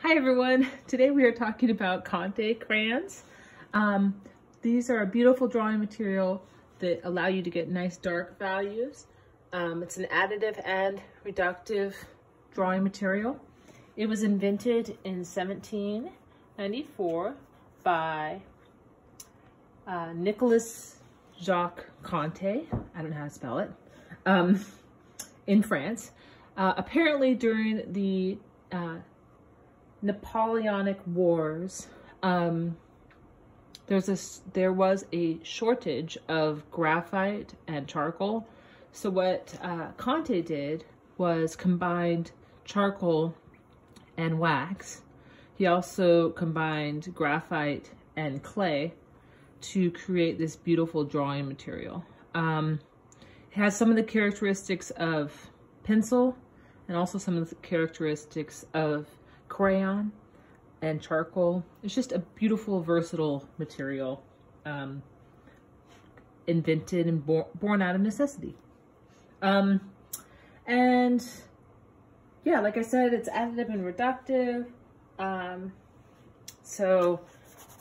Hi everyone, today we are talking about Conte crayons. These are a beautiful drawing material that allow you to get nice dark values. It's an additive and reductive drawing material. It was invented in 1794 by Nicolas Jacques Conte, I don't know how to spell it, in France. Apparently during the Napoleonic Wars, there was a shortage of graphite and charcoal. So what Conte did was combined charcoal and wax. He also combined graphite and clay to create this beautiful drawing material. It has some of the characteristics of pencil and also some of the characteristics of crayon and charcoal. It's just a beautiful, versatile material, invented and born out of necessity. And yeah, like I said, it's additive and reductive. So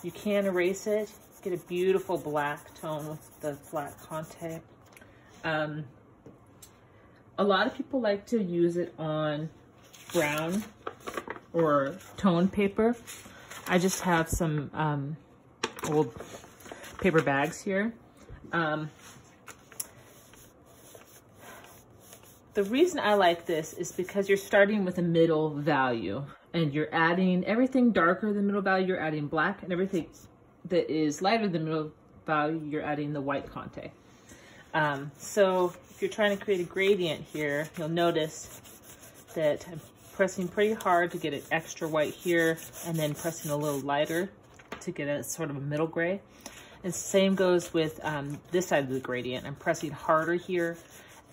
you can erase it, get a beautiful black tone with the flat Conte. A lot of people like to use it on brown or toned paper. I just have some old paper bags here. The reason I like this is because you're starting with a middle value and you're adding everything darker than middle value, you're adding black, and everything that is lighter than middle value, you're adding the white Conte. So if you're trying to create a gradient here, you'll notice that I'm pressing pretty hard to get an extra white here and then pressing a little lighter to get a sort of a middle gray. And same goes with this side of the gradient. I'm pressing harder here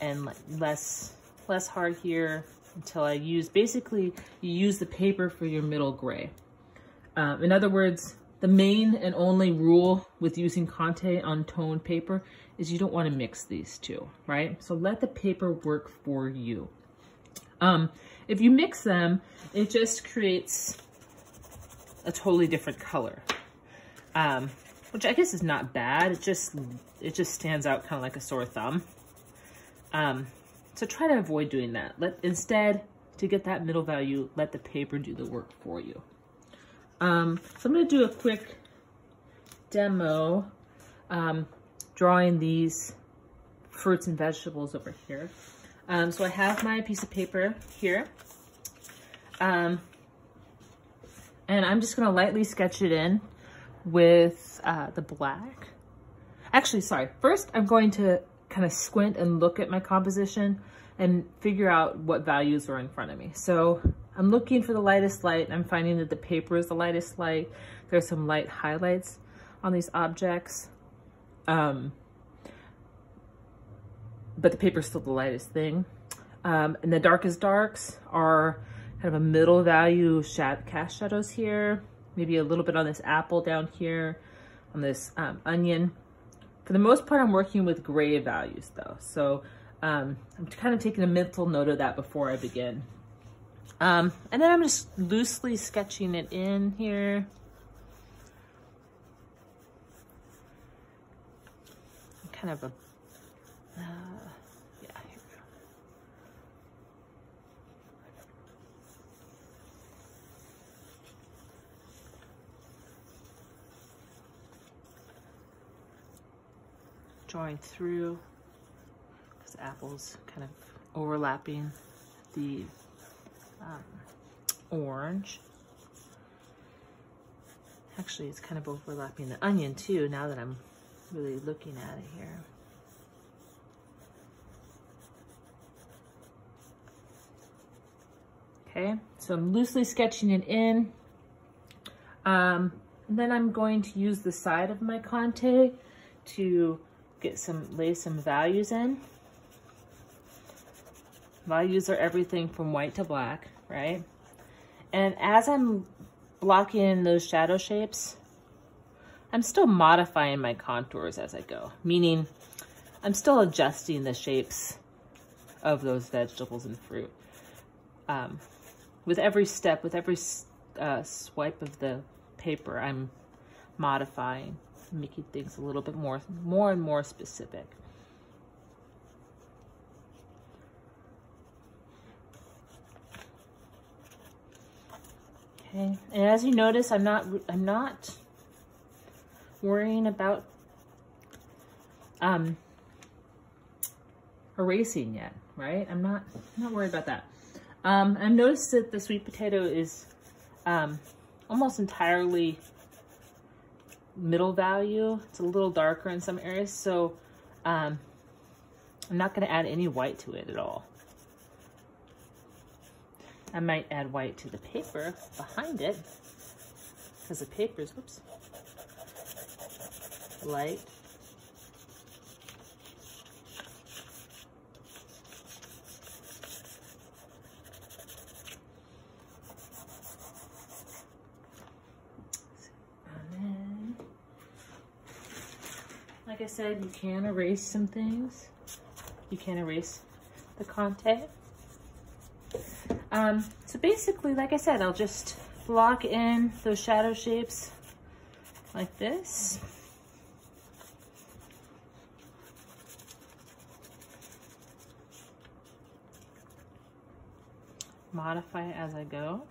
and less hard here until I basically you use the paper for your middle gray. In other words, the main and only rule with using Conte on toned paper is you don't want to mix these two, right? So let the paper work for you. If you mix them, it just creates a totally different color, which I guess is not bad. It just stands out kind of like a sore thumb. So try to avoid doing that. Instead, to get that middle value, let the paper do the work for you. So I'm going to do a quick demo drawing these fruits and vegetables over here. So I have my piece of paper here, and I'm just going to lightly sketch it in with the black. Actually, sorry, first I'm going to kind of squint and look at my composition and figure out what values are in front of me. So I'm looking for the lightest light, and I'm finding that the paper is the lightest light. There's some light highlights on these objects. But the paper's still the lightest thing. And the darkest darks are kind of a middle value cast shadows here. Maybe a little bit on this apple down here, on this onion. For the most part, I'm working with gray values though. So I'm kind of taking a mental note of that before I begin. And then I'm just loosely sketching it in here. Kind of a, yeah, here we go. Drawing through, because apples kind of overlapping the orange. Actually, it's kind of overlapping the onion too, now that I'm really looking at it here. Okay, so I'm loosely sketching it in. And then I'm going to use the side of my Conte to lay some values in. Values are everything from white to black, right? And as I'm blocking in those shadow shapes, I'm still modifying my contours as I go, meaning I'm still adjusting the shapes of those vegetables and fruit. With every step, with every swipe of the paper, I'm modifying, making things a little bit more and more specific. Okay, and as you notice, I'm not worrying about erasing yet, right? I'm not worried about that. I've noticed that the sweet potato is almost entirely middle value. It's a little darker in some areas, so I'm not going to add any white to it at all. I might add white to the paper behind it, because the paper is, whoops, light. And then, like I said, you can erase some things. You can erase the Conte. So basically, like I said, I'll just block in those shadow shapes like this. Modify it as I go.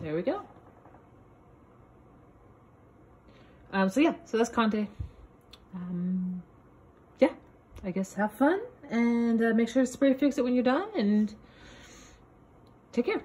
there we go. So yeah, so that's Conte. Yeah, I guess have fun and make sure to spray fix it when you're done, and take care.